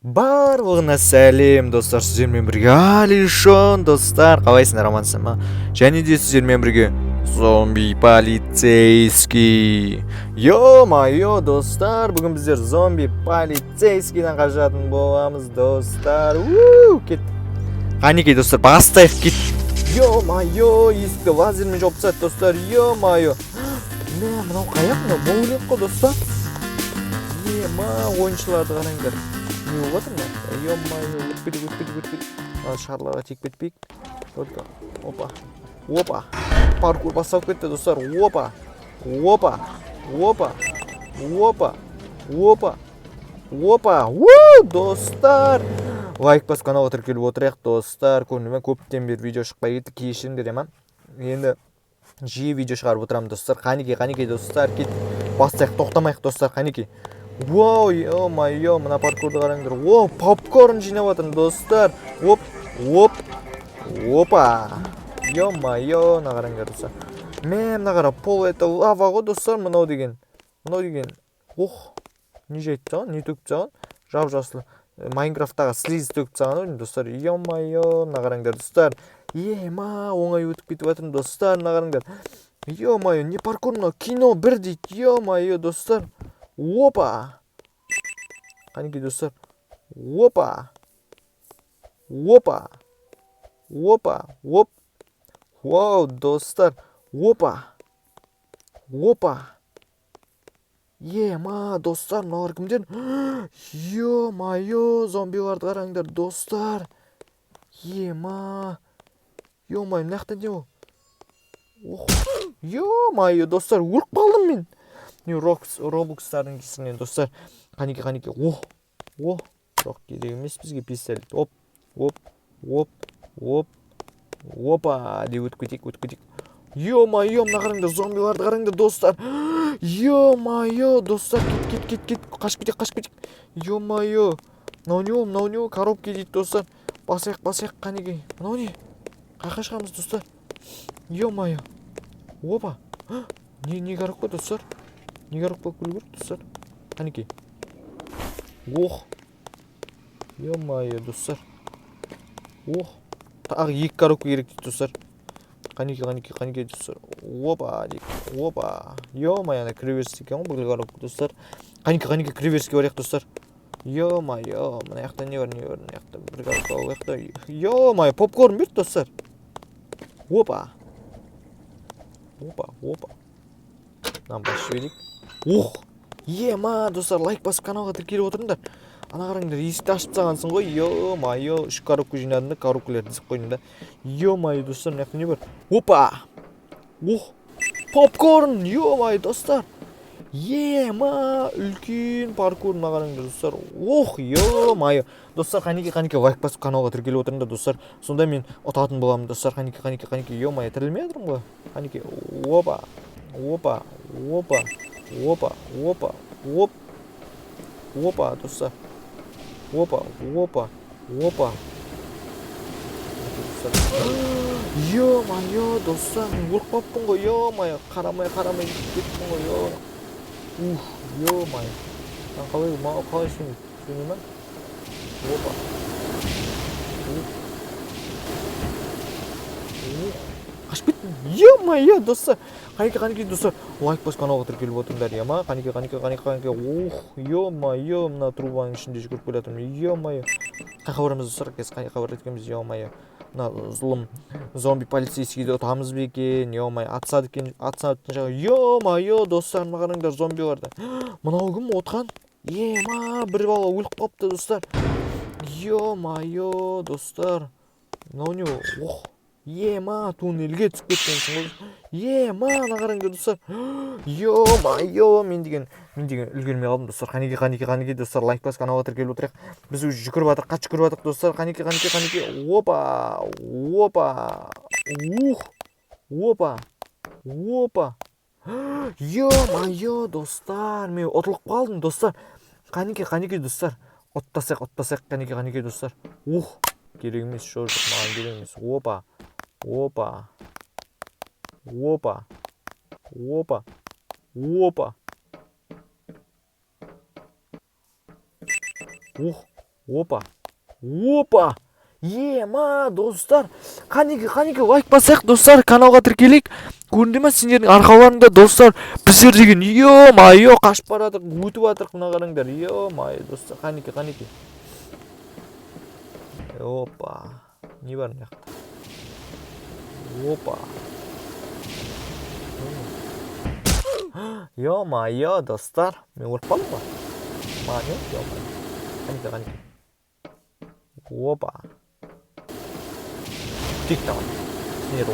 Барлығына сәлем достар, сіздермен бірге Алишон достар, қалайсыңдар, амансың ба? Және де сіздермен бірге зомби полицейский. Йо-майо достар, бүгін біздер зомби полицейскийден қашатын боламыз достар. Кет. Қанекей достар, бастайық, кет. Йо-майо, есікті лазермен жауып тастады достар. Йо-майо. Мынау қаяқ, мынау боулинг қой достар. Ойыншыларды қараңдар. Не болып жатыр ма? Ё-майо, өтпейді. Шарларға тек кетпейік. Только, опа. Паркур басталып кетті достар. Опа. Достар. Лайк бас каналға тіркеліп отырайық достар. Көңіліме көптен бері видео шықпай кетті. Кешіріңдер ема. Енді жиі видео шығарып отырамын достар. Қанекей достар. Кет. Бастайық, тоқтамайық достар. Қанекей. Вау, ё-майо, мына паркурды қараңдар. О, попкорн жинап жатырмын достар. Опа. Ё-майо, мына қараңдар достар. Мына қара, пол это лава ғой достар, мынау деген. Ох, не жайт саған, не төгіп саған? Жап-жасыл. Майнкрафттағы слиз төгіп саған достар. Ё-майо, мына қараңдар достар. Оңай өтіп кетіп жатырмын достар, мына қараңдар. Ё-майо, не паркур, мынау кино бір дейді. Ё-майо достар. Опа. Қанекей достар. Опа. Вау, достар. Опа. Достар, мыналар кімдер? Ё-майо, зомбиларды қараңдар достар. Ё-майо, мына жақта не ол? Ё-майо, достар, өліп қалдым мен. Робокстардың кесірінен достар. Қанекей. Жоқ, керек емес бізге пистолет. Опа. Де өтіп кетейік. Ё-майо, мына қараңдар, зомбиларды қараңдар достар. Ё-майо, достар, кет. Қашып кетейік. Ё-майо. Мынау не ол? Коробка дейді достар. Басайық, қанекей. Мынау не? Қайқа шығамыз достар? Ё-майо. Опа. Не керек қой достар? Не керек қой көру керек достар? Қанекей. Ё-майо достар. Тағы екі коробка керек дейді достар. Қанекей достар. Опа. Ё-майо, ана кіреберіс екен ғой бұл коробка достар. Қанекей кіреберіске барайық достар. Ё-майо, мына жақта не бар? Мына жақта бір коробка ол жақта. Ё-майо, попкорн берді достар. Опа. Мынаны басып жіберейік. Достар, лайк басып каналға тіркеліп отырыңдар. Ана қараңдар, есікті ашып тастағансың ғой. Ё-майо, 3 коробка жинадым да, коробкаларды дізіп қойдым да. Ё-майо, достар, мына жақта не бар? Опа. Попкорн, ё-майо, достар. Үлкен паркур, мына қараңдар достар. Ё-майо. Достар, қанекей, лайк басып каналға тіркеліп отырыңдар достар. Сонда мен ұтатын боламын достар. Қанекей. Ё-майо, тірілмей жатырмын ғой. Қанекей. Опа, достар. Ё-майо, достар, мен өліп қалыппын ғой. Ё-майо, қарамай кеттім ғой. Ё-майо. Қалай сөйлей ма? Опа. Қашып кеттім. Ё-майо, достар. Қанекей достар, лайк бас каналға тіркеліп отырыңдар, ема? Қанекей. Ё-майо, мына трубаның ішінде жүгіріп келе жатырмын. Ё-майо. Қайқа барамыз достар, қайқа барады екенбіз, ё-майо. Мына зұлым зомби полицейскийді ұтамыз ба екен? Ё-майо, атсады екен, ё-майо, достар, мына қараңдар зомбиларды. Мынау кім отқан? Бір бала өліп қалыпты достар. Ё-майо, достар. Мынау не ол? Туннелге түсіп кеткенсің ғой. Ана қараңдар достар. Ё-майо, мен деген үлгермей қалдым достар. Қанекей достар, лайк бас каналға тіркеліп отырайық. Біз уже жүгіріп жатырық, қат жүгіріп жатырық достар. Қанекей. Опа. Ё-майо, достар, мен ұтылып қалдым достар. Қанекей достар. Оттасақ, қанекей достар. Керек емес, маған керек емес. Опа. Опа. Опа. Ема, достар. Қанеке лайк бассақ, достар, каналға тіркелейік. Көрінді ме сендердің арқаларыңда, достар, біздер деген, ё-майо, қашып баратық, өтіп жатырық, мына қараңдар, ё-майо, достар, қанеке. Опа. Не бар мына жақта? Опа. Ё-майо, достар, мен өліп қалдым ба? Мане, ё-майо. Қанеке. Опа. Тик давай. Сендер ол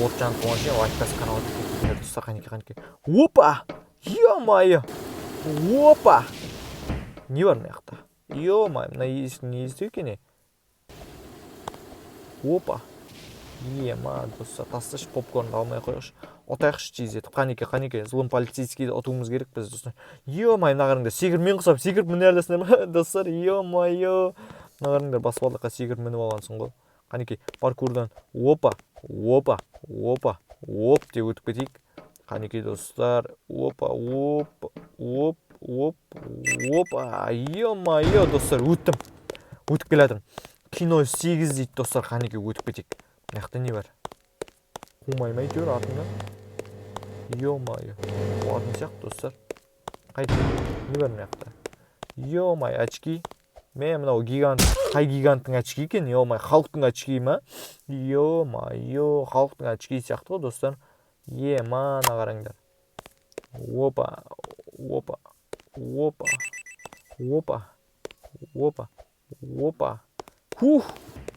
от жанып болған жерге лайктас каналға тіркеліңдер, достар, қанеке. Опа. Ё-майо. Опа. Не бар мына жақта? Ё-майо, мына не есту екен? Опа. Ема, достар, тасташы, попкорнды алмай қойғыш. Отайықшы тез етіп, қанеке, зұлым полицейскийді ұтуымыз керек біз, достар. Ё-майо, мына қарыңдар, секіріп мен құсап, секіріп міне әрдесіңдер ма, достар, ё-майо. Мына қарыңдар, баспалдаққа секіріп мініп алғансың ғой. Қанеке, паркурдан, опа, оп деп өтіп кетейік. Қанеке, достар, опа, ё-майо, достар, өтіп келатырмын. Кино 8 дейді, достар, қанеке, өтіп кетейік. Мықты не бар? Қумай әйтеуір артында. Ё-майо. Болатын сияқты, достар. Қайда? Не бар мықты? Ё-майо, очки. Мен мынау гигант, қай гиганттың очки екен? Ё-майо, халықтың очки ма? Ё-майо, халықтың очки сияқты ғой, достар. Ема, мына қараңдар. Опа.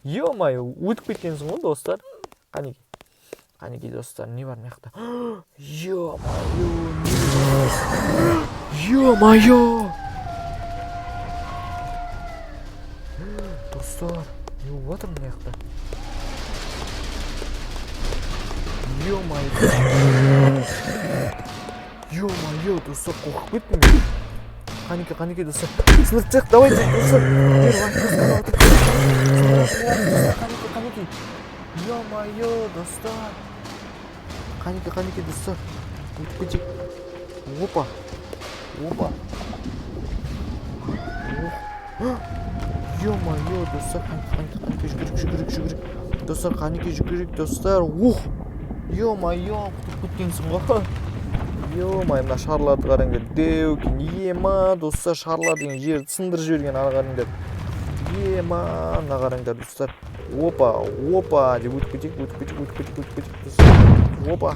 Ё-майо, өтіп кеткенсің ғой, достар. Қанеке, достар, не бар мықты? Ё-майо. Достар, не болып жатыр мына жақта? Ё-майо, достар, қорқып кеттім мен. Қанеке, достар. Сыныртсақ, давайте, достар. Қанеке. Ё-майо, достар. Қанеке, достар. Өтіп кетейік. Опа. Ё-майо, достар, қанеке, жүгірік. Достар, қанеке, жүгірік, достар. Ё-майо, құтып кеткенсің ғой. Ё-майо, мына шарларды қараңдар, деу екен. Ема, достар, шарлар деген жерді сындырып жіберген, ана қараңдар. Ема, мына қараңдар, достар. Опа, деп өтіп кетейік, достар. Опа.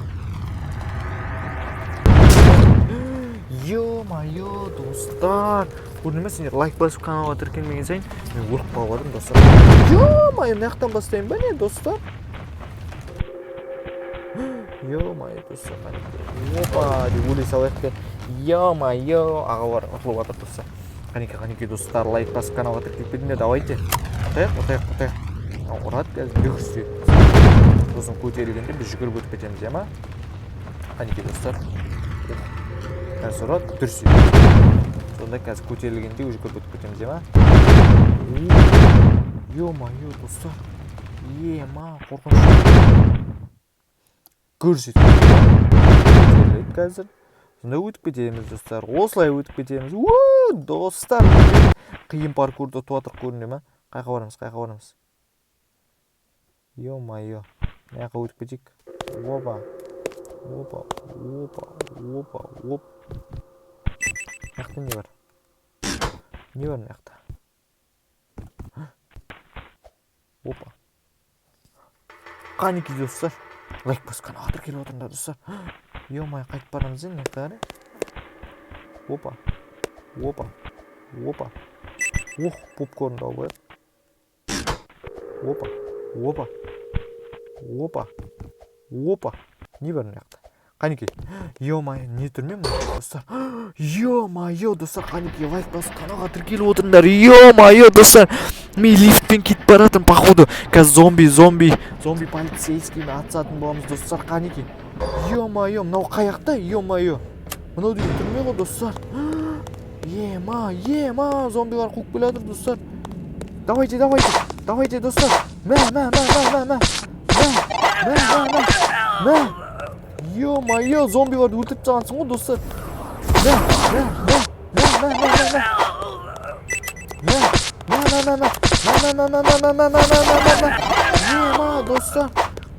Ё-майо, достар. Көрдің ме сендер, лайк басып каналға тіркелмеген сайын, мен өліп қалып жатырмын, достар. Ё-майо, мына жақтан бастайын ба не, достар? Ё-майо, достар, опа, деп өле салайық та. Ё-майо, ағалар ұтылып жатыр, достар. Қанеке, достар, лайк басып каналға тіркеліп кетіңдер, давайте. Отайық. Ұрады қазір, дүрсте. Сосын көтерілгенде біз жүгіріп өтіп кетеміз, ема? Қанеке, достар. Қазір ұрады, дүрсте. Сонда қазір көтерілгенде жүгіріп өтіп кетеміз, ема? Ё-майо, достар. Ема, қорқынышты. Көрсет. Қазір. Сонда өтіп кетеміз, достар. Осылай өтіп кетеміз. Достар. Қиын паркурды туатырық көрінді ма? Қайқа барамыз? Ё-майо. Мыяққа өтіп кетейік. Опа. Мыяқта не бар? Мыяқта? Опа. Қанеке, достар. Лайк басып каналға тіркеліп отырыңдар, достар. Ё-майо, қайтып барамыз енді мыяқта қарай. Опа. Попкорнды алып қояйық. Опа. Не бар мыяқта? Қанеке. Ё-майо, не түрме мына, достар? Ё-майо, достар, қанеке, лайк басып каналға тіркеліп отырыңдар. Ё-майо, достар. Мен лифтпен кетіп баратырмын, походу. Қазір зомби полицейскиймен атысатын боламыз, достар, қанеке. Ё-майо, мынау қаяқта? Ё-майо. Мынау деген түрме ғой, достар. Ема, зомбилар қуып келатыр, достар. Давайте, достар. Мә. Ё-майо, зомбиларды өлтіріп тастағансың ғой, достар. Мә. Ема, достар.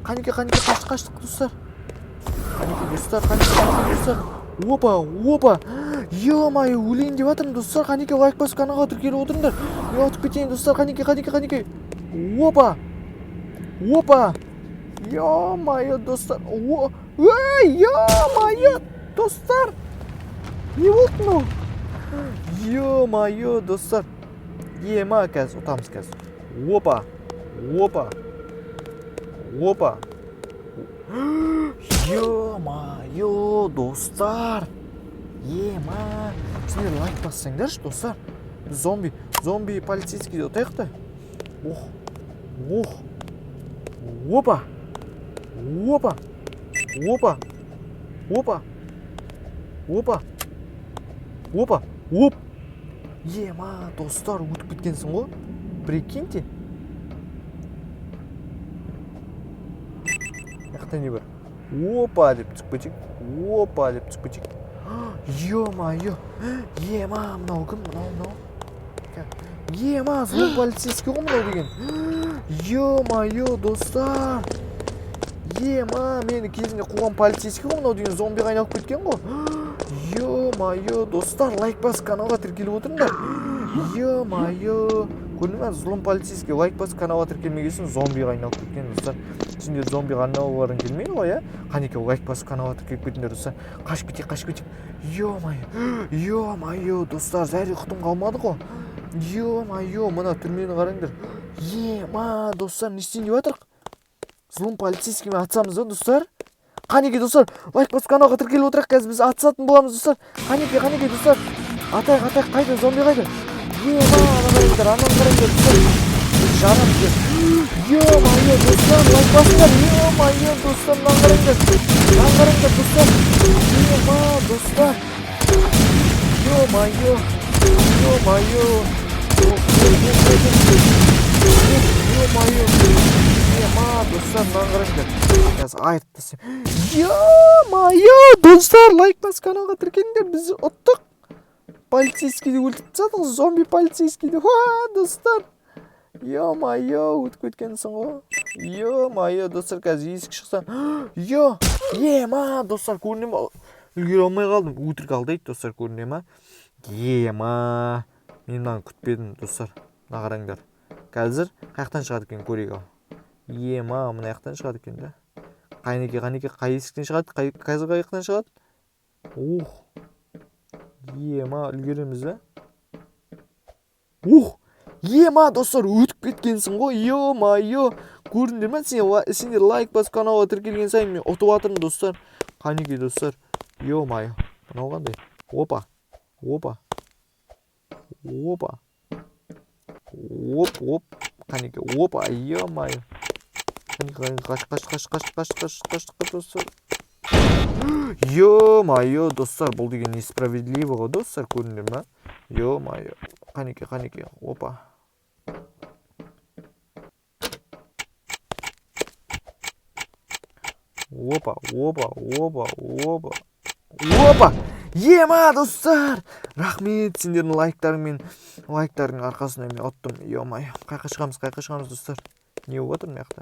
Қанеке қаштық достар. Қанеке достар. Опа. Ема, өлейін деп жатырмын достар. Қанеке лайк басып каналға тіркеліп отырыңдар. Мен отып кетейін достар. Қанеке. Опа. Ема, достар. Ема, достар. Не болды мынау? Ема, достар. Ема, қазір ұтамыз қазір. Опа. Ема, достар. Ема. Сендер лайк бассаңдаршы, достар. Біз зомби полицейский деп отайық та. Опа. Ема, достар, өтіп кеткенсің ғой. Прикиньте. Яқта не бар? Опа деп түсіп кетейік. Ема, мынау кім? Ема, злом полицейский ғой мынау деген. Ема, достар. Ема, мені кезінде қуған полицейский ғой мынау деген, зомбиға айналып кеткен ғой. Ема, достар, лайк басып каналға тіркеліп отырыңдар. Ема, көрдің бе, злом полицейский лайк басып каналға тіркелмегесін зомбиға айналып кеткен достар. Сендер зомбиға айналғыларың келмейді ғой, иә? Қанеке лайк басып каналға тіркеліп кетіңдер достар. Қашып кетейік. Ема, достар, зәре құтым қалмады ғой. Ема, мына түрмені қараңдар. Ема, достар, не істейін деп жатырық? Злом полицейскиймен атсамыз да, достар. Қанеке, достар, лайк басып каналға тіркеліп отырақ, қазір біз атысатын боламыз, достар. Қанеке, достар. Атайық, қайда, зомби қайда? Ема, анан қараңдар, достар. Жарам жер. Ема, достар, лайк басыңдар. Ема, достар, мынан қараңдар, достар. Ема, достар. Ема, достар, мынан қараңдар. Қазір айырып тастайым. Ема, достар, лайк басып каналға тіркеліңдер, біз ұттық. Полицейскийді өлтіріп тастадық, зомби полицейскийді. Достар. Ема, өтіп кеткенсің ғой. Ема, достар, қазір есік шықса. Ема, достар, көріне ма? Үлгере алмай қалдым. Өтірік алдайды, достар, көріне ма? Ема, мен мынаны күтпедім, достар. Мына қараңдар. Қазір қаяқтан шығады екен көрейік ал. Ема, мына жақтан шығады екен да. Қанеке, қай есіктен шығады? Қазір қай жақтан шығады? Ема, үлгереміз да. Ема, достар, өтіп кеткенсің ғой. Ема, көрдіңдер ме? Сендер лайк басып каналға тіркелген сайын мен ұтып жатырмын, достар. Қанеке, достар. Ема, мынау қандай? Опа. Қанеке, опа. Ема. Қаш, достар. Ема, достар, бұл деген несправедливо ғой, достар, көрдіңдер ме? Ема, қанеке, опа. Ема, достар! Рахмет, сендердің лайктарың арқасында мен ұттым. Ема, қайқа шығамыз, достар. Не болып отыр мына жақта?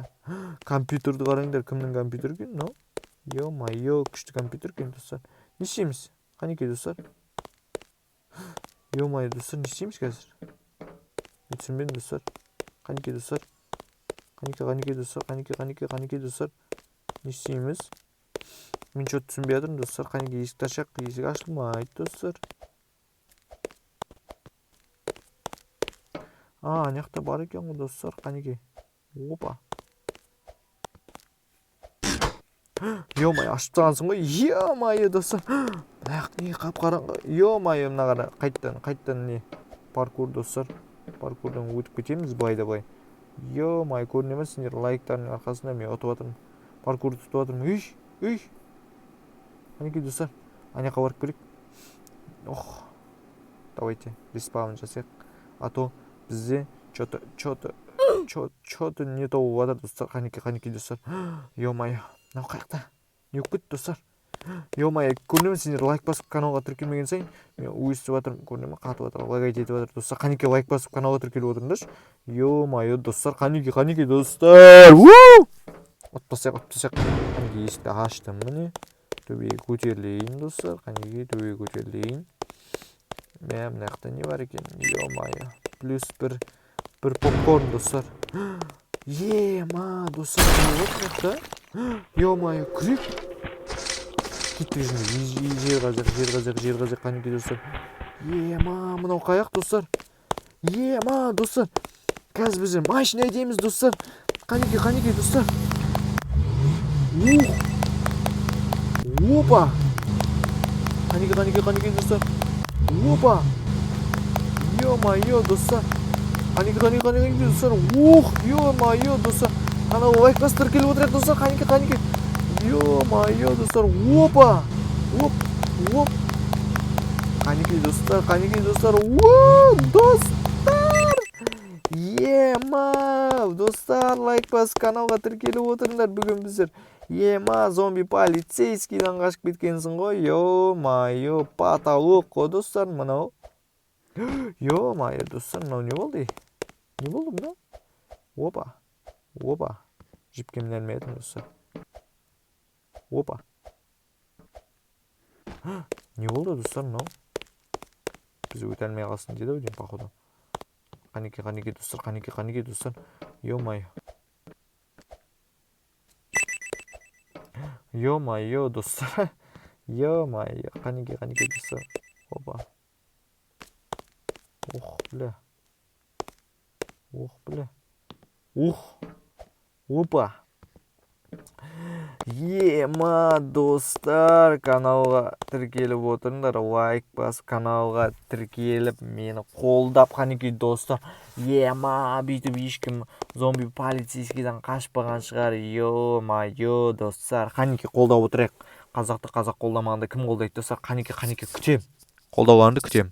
Компьютерді қараңдар, кімнің компьютері екен, мынау? Ема, күшті компьютер екен, достар. Не істейміз? Қанеке, достар? Ема, достар, не істейміз қазір? Мен түсінбедім, достар. Қанеке, достар? Қанеке, достар? Не істейміз? Мен что түсінбей жатырмын, достар. Қанеке, есікті ашақ, есік ашылмайды, достар. Ана жақта бар екен ғой, достар. Қанеке. Опа. Ема, ашып тағансың ғой. Ема, достар. Не қап-қараңғы. Ема, мына қара. Қайттан не? Паркур, достар. Паркурдан өтіп кетеміз бай. Ема, көріне ме сендер лайктардың арқасында мен ұтып жатырмын. Паркурды тұтып жатырмын. Үй. Қанеке, достар. Ана жаққа барып келейік. Давайте респаун жасайық. А то бізде что-то не то болып жатыр, достар. Қанеке, достар. Ема, мынау қаяқта? Не болып кетті, достар? Ё-моё, көрдіңбі сендер лайк басып каналға тіркелмеген сайын мен өстіп жатырмын, көрдіңбі, қатып жатыр, лайк етіп жатыр достар. Қанекей лайк басып каналға тіркеліп отырыңдаршы. Ё-моё достар, қанекей достар. Отпасақ. Қанекей есікті аштым, міне. Төбеге көтерілейін достар, қанекей төбеге көтерілейін. Мына жақта не бар екен? Ё-моё, плюс бір попкорн достар. Достар, не болып жатыр? Ё-моё, күрек. Кетпей жүрмей, жер қазақ, қанекей достар. Мынау қаяқ достар. Достар. Қазір біз машина айдаймыз достар. Қанекей достар. Опа. Қанекей достар. Опа. Ё-моё достар. Қанекей достар. Ё-моё достар. Канал лайк басып тіркеліп отырайық достар. Қанекей. Ё-моё достар. Опа. Оп. Қанекей достар. Достар. Достар, лайк басып каналға тіркеліп отырыңдар. Бүгін біздер зомби полицейскийдан қашып кеткенсің ғой. Ё-моё, потолок қой достар мынау. Ё-моё достар, мынау не болды? Не болды мынау? Опа. Жіпкемді әлмедім достар. Опа. Не болды достар мынау? Біз өте әлмей қалсын деді өден походу. Қанекей достар. Ё-моё. Ё-моё достар. Ё-моё, қанекей достар. Опа. Бля. Опа. Достар, каналға тіркеліп отырыңдар, лайк басып каналға тіркеліп мені қолдап. Қанекей достар. Бүйтіп ешкім зомби полицейскийдан қашпаған шығар. Ё-моё достар, қанекей қолдап отырайық. Қазақты қазақ қолдамағанда кім қолдайды достар? Қанекей күтем. Қолдауларыңды күтем.